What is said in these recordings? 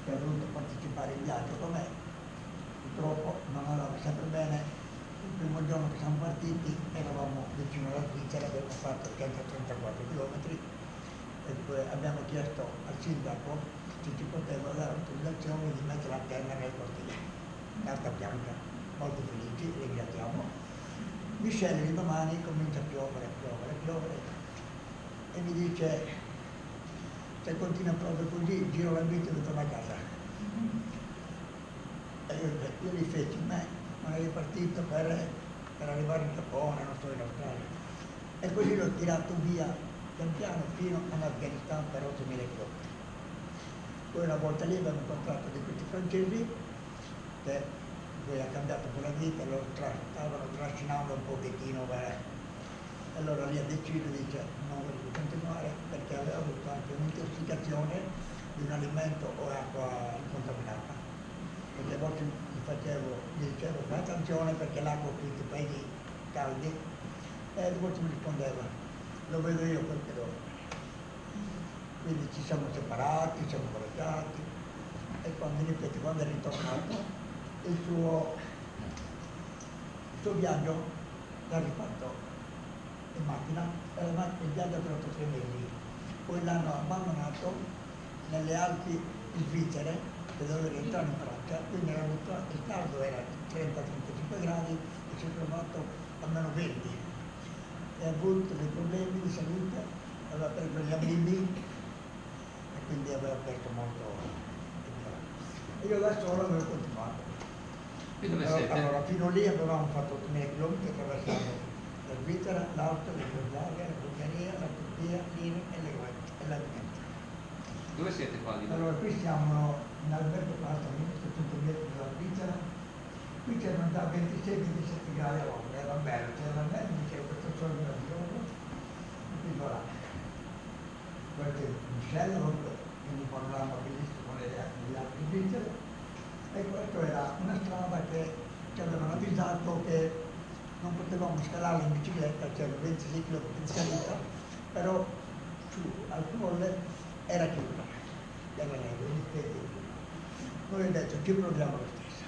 che ha voluto partecipare in viaggio con me, purtroppo non andava sempre bene. Il primo giorno che siamo partiti eravamo vicino alla Svizzera, abbiamo fatto 134 km e poi abbiamo chiesto al sindaco se ci poteva dare l'autorizzazione di mettere l'antenna nel cortile, carta bianca. Molto felici, ringraziamo. Mi sceglie domani, comincia a piovere e mi dice: se continua proprio così giro la bici e torno a casa. E io li feci, non eri partito per arrivare in Giappone, non so, in Australia. E così l'ho tirato via pian piano fino all'Afghanistan per 8.000 km. Poi una volta lì abbiamo incontrato di questi francesi che poi ha cambiato quella vita, loro stavano trascinando un pochettino, e allora lì ha deciso, dice non voglio continuare perché aveva avuto anche un'intossicazione di un alimento o acqua incontaminata. Perché a volte gli dicevo fai attenzione perché l'acqua qui in paesi caldi, e a volte mi rispondeva lo vedo io quel che devo. Quindi ci siamo separati, siamo abbracciati, e quando è ritornato il suo viaggio l'ha rifatto in macchina, il viaggio ha durato 3 mesi, poi l'hanno abbandonato nelle Alpi svizzere che doveva rientrare in Francia, quindi il caldo era 30-35 gradi e si è trovato a meno 20 e ha avuto dei problemi di salute, aveva preso gli ammibbi e quindi aveva perso molto. E io da solo avevo continuato. Allora fino lì avevamo fatto 8.000 km attraversando la Svizzera, l'Austria, la Jugoslavia, la Bulgaria, la Turchia, l'Iran e la Grecia. Dove siete qua? Allora qui siamo in Alberto Plata, a 1700 metri dalla Svizzera. Qui c'erano già 26-27 gradi all'ombra, era bello, c'era bello, c'era questo sole meraviglioso. E quindi voilà. Questo è Michel, quindi parlavamo bellissimo con gli altri svizzeri. E questa era una strada che ci avevano avvisato che non potevamo scalare in bicicletta, c'erano 26 km di salita, però su al colle era chiusa, era neve. Noi abbiamo detto ci proviamo lo stesso.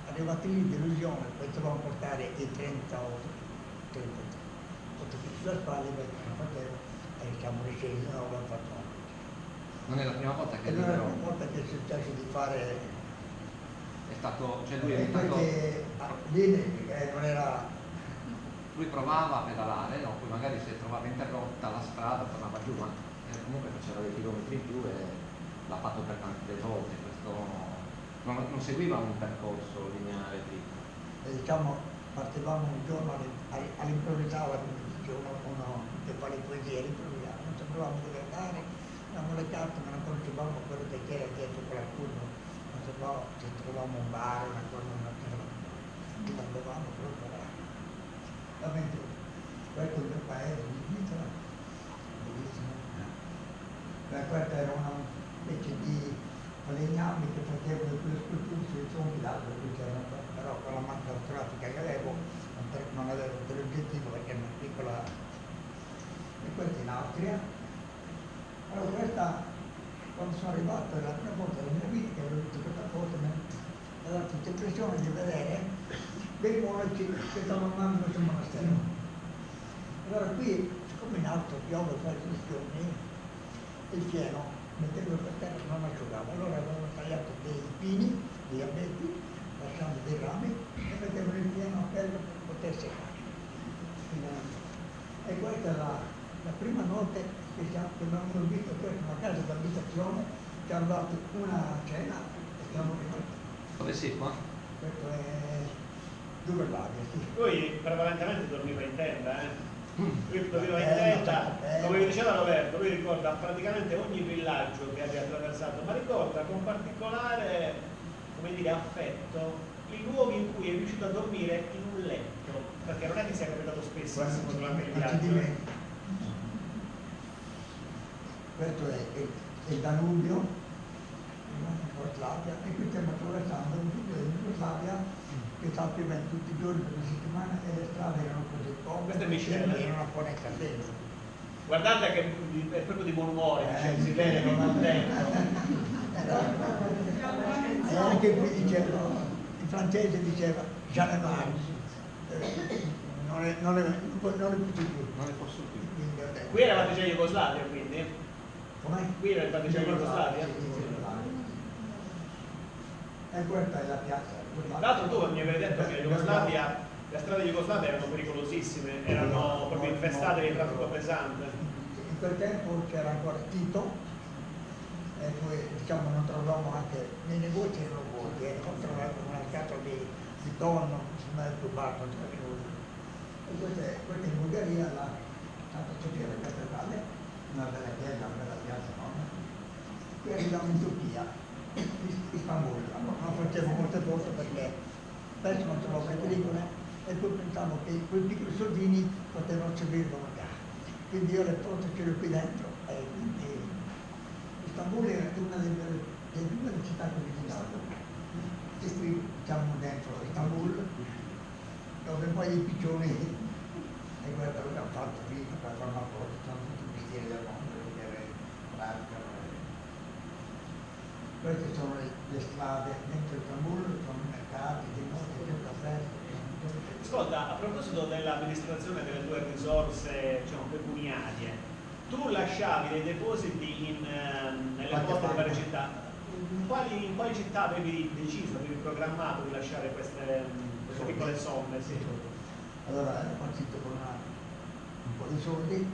Arrivati lì, delusione, potevamo portare i 38 kg sulle spalle, invece non facevo, e siamo riscesi, non l'abbiamo fatto. Non è la prima volta che non è la prima volta che è successo di fare. È stato, cioè lui è stato. Lì non era. Lui provava a pedalare, no? Poi magari si è trovata interrotta la strada, tornava giù, ma comunque faceva dei chilometri in più e l'ha fatto per tante volte. Questo non seguiva un percorso lineare diciamo, partivamo un giorno all'improvvisato, come dice uno che fa le poesie, all'improvvisato, non sapevamo dove andare, avevamo le carte, ma non conoscevamo quello che c'era dietro quella curva. Se trovavamo un bar, una cosa, quindi andavamo proprio l'avventura. Questo è il mio paese, di Svizzera, bellissimo. Questa era una specie di falegnami che facevano quelle sculture sui tronchi d'albero, però con la macchina fotografica che avevo non avevo quell'obiettivo perché era una piccola. E questa in Austria. Allora questa, quando sono arrivato, è la prima volta della mia vita che avevo visto questa cosa, mi ha dato l'impressione di vedere dei monaci che stavano andando sul monastero. Allora qui, siccome in alto piove quasi tutti i giorni, il fieno mettendo per terra non asciugava. Allora avevano tagliato dei pini, degli abeti, lasciando dei rami e mettevano il fieno a pelle per poter seccare. E questa è la prima notte che abbiamo visto questa, una casa d'abitazione, ci hanno dato una cena e siamo rimasti. Dove sei qua? Questo è Jugoslavia, sì. Lui prevalentemente dormiva in tenda, Lui dormiva in tenda, come vi diceva Roberto, lui ricorda praticamente ogni villaggio che abbia attraversato, ma ricorda con particolare, come dire, affetto i luoghi in cui è riuscito a dormire in un letto, perché non è che sia capitato spessissimo durante il viaggio. Questo è il Danubio, in Jugoslavia, e qui stiamo attraversando un video in Jugoslavia che sta più o meno tutti i giorni per una settimana e le strade erano così povere. Questo è Michel. Erano una ponetta dentro. Guardate che è proprio di buon umore, si vede, non ha tempo. anche qui diceva, il francese diceva jamais mal, non è più. Non ne posso più. Quindi ho detto, Qui eravate già in Jugoslavia, quindi? com'è? Qui eravate già in Jugoslavia? E questa è la piazza. Tra l'altro tu mi avevi detto che in Jugoslavia, le strade di Jugoslavia erano pericolosissime, erano proprio infestate di traffico pesante. In quel tempo c'era ancora Tito e poi diciamo non trovavamo anche nei negozi erano vuoti, non trovavamo una scatola di tonno, non è più basso, non c'era nulla. E questa in Bulgaria la Santa Sofia della Cattedrale, una bella chiesa, una bella piazza, no? Qui arriviamo in Turchia, Istanbul, non facevo molte foto perché spesso non trovavo le pellicole e poi pensavo che quei piccoli soldini potevano servirlo magari. Quindi io le foto ce le ho qui dentro e quindi Istanbul è una delle prime città che ho visitato. E qui siamo dentro Istanbul, dove poi i piccioni, e guarda quello che hanno fatto prima per fare una foto, sono tutti i mestieri del mondo, vedere l'arca. Queste sono le strade dentro Istanbul, sono i mercati, dei notti, del caffè. Ascolta, a proposito dell'amministrazione delle tue risorse, diciamo, pecuniarie, tu lasciavi dei depositi nelle poste di varie città. In quali città avevi deciso, avevi programmato di lasciare queste piccole somme? Sì. Allora ero partito con un po' di soldi,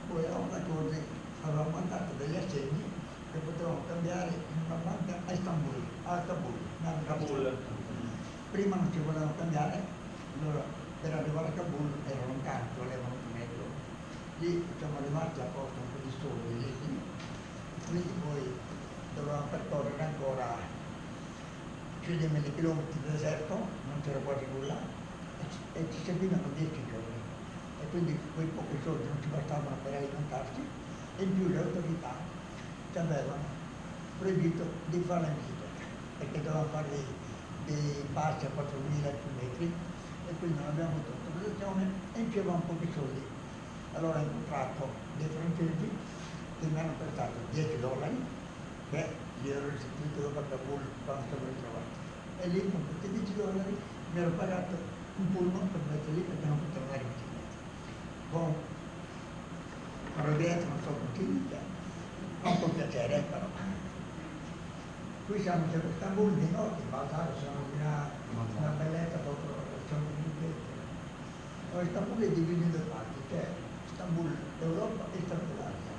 poi avevamo mandato degli assegni che potevamo cambiare in una banca a Istanbul, a Kabul. Prima non ci volevano cambiare, allora per arrivare a Kabul era lontano, ci volevano un mezzo. Lì siamo rimasti a posto un po' di soldi lì, quindi poi dovevamo percorrere ancora più di 1000 chilometri di deserto, non c'era quasi nulla, e ci servivano 10 giorni. E quindi quei pochi soldi non ci bastavano per alimentarsi, e in più le autorità ci avevano proibito di fare la bicicletta, perché dovevamo fare dei passi a 4.000 metri, e quindi non abbiamo avuto autorizzazione e in più avevamo pochi soldi. Allora ho incontrato dei francesi che mi hanno prestato $10, che gli ero restituito dopo a Kabul quando sono ritrovato. E lì con questi $10 mi ero pagato un pullman per mettere lì perché non potevo andare in bicicletta. Con Robietto, non so con chi dica, non con piacere, però. Qui siamo a Istanbul di notte, in Balzaro siamo una bellezza proprio, siamo in Allora, Istanbul è diviso in due parti, c'è Istanbul Europa e Istanbul Asia.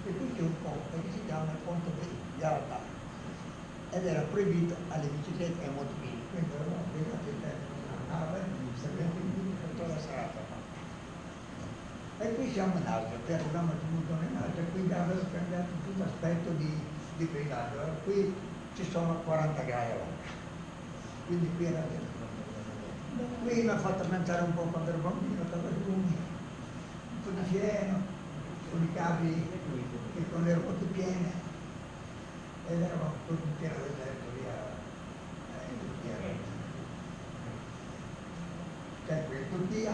E qui c'è un ponte che si chiama il ponte di Arata ed era proibito alle biciclette e ai motorini, quindi avevamo preso una nave servente in tutta la serata. E qui siamo in Asia, per abbiamo tenuto in Asia, quindi avevo cambiato tutto l'aspetto di paesaggio. Allora, qui ci sono 40 gradi all'ora, quindi qui era qui mi ha fatto pensare un po' quando ero bambino, stavo giù, un po' di fieno, con i cavi e con le ruote piene, ed eravamo tutti in pieno deserto via in Turchia. C'è qui in Turchia,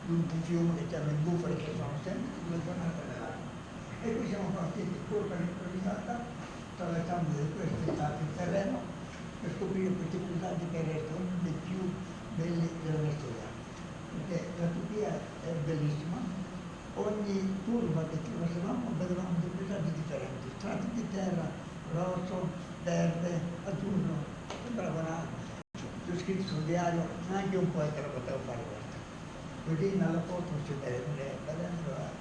un fiume che chiama il Bufali, che sono sempre 2 giornate nell'anno. E qui siamo partiti curva improvvisata, attraversando questi stati in terreno per scoprire questi paesaggi che restano uno dei più belli della mia storia. Perché la Turchia è bellissima, ogni curva che attraversavamo vedevamo dei paesaggi differenti, strati di terra, rosso, verde, azzurro, sembrava c'è scritto sul diario, anche un poeta lo poteva fare questo. Così nella foto si vede, vedendo.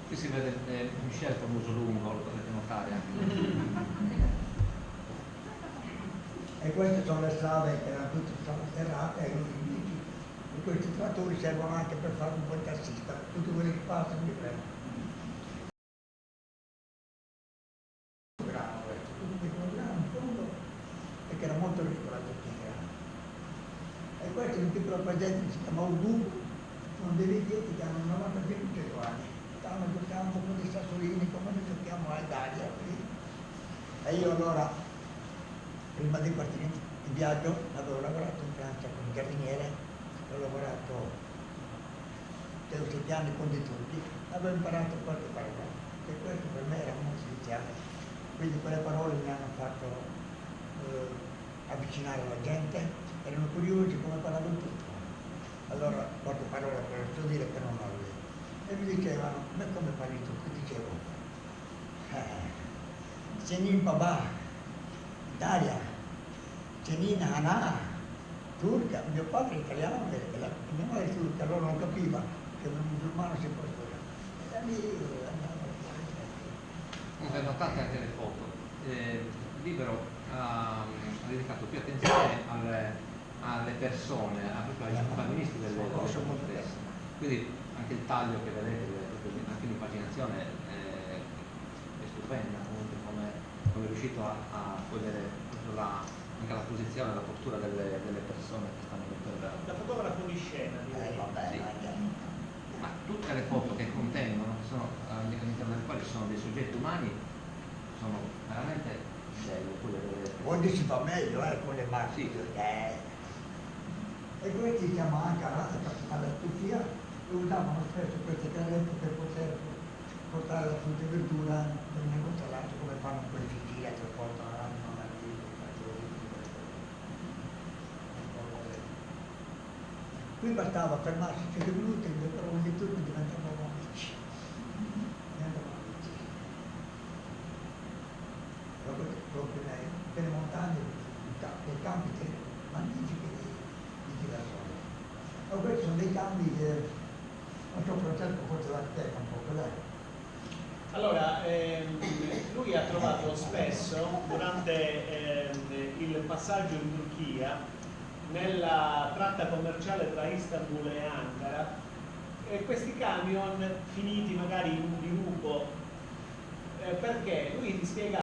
Qui si vede Michel con muso lungo, lo potete notare anche. E queste sono le strade che erano tutte sterrate e lui dice, e questi trattori servono anche per fare un po' di tassista, tutti quelli che passano di prima. In fondo, perché era molto ricco la Turchia. E questo è un piccolo paesetto che si chiama Urdu, sono dei vecchietti che hanno 95 anni, stavano giocando con dei sassolini come noi giochiamo a Italia qui. E io allora, prima di partire in viaggio, avevo lavorato in Francia come giardiniere, ho lavorato 7 anni con dei turchi, avevo imparato qualche parola, e questo per me era molto iniziale. Quindi quelle parole mi hanno fatto avvicinare la gente, erano curiosi come parlavo tutto. Allora, qualche parola per dire che non avevo. E mi dicevano, ma come parli tu? Che dicevo? Senin Baba, Italia, Senin Hana, turca, mio padre è italiano e mia madre è turca, allora non capiva che un musulmano si può sposare. E da lì andavo Comunque notate anche le foto. Libero ha dedicato più attenzione alle persone, proprio agli protagonisti delle stesse. Quindi anche il taglio che vedete, anche l'impaginazione è stupenda, comunque come è riuscito a cogliere anche la posizione, la postura delle persone che stanno per. Da fotografo di scena, direi. vabbè, Sì. Ma tutte le foto che contengono, che sono all'interno delle quali ci sono dei soggetti umani, sono veramente belle, pure vedete. Oggi si fa meglio con le macchine. Sì. E questi siamo anche alla Turchia, usavano spesso queste carrette per poter portare la frutta e verdura nel negoziato come fanno quelli in Sicilia che portano avanti qui bastava fermarsi 5 minuti e però ogni turno diventavano amici. Proprio nelle montagne, nei campi magnifici di Girasole. Ma questi sono dei campi che non so Francesco forse la spiega un po' cos'è. Allora, lui ha trovato spesso durante il passaggio in Turchia, nella tratta commerciale tra Istanbul e Ankara, questi camion finiti magari in un dirupo, perché lui ti spiega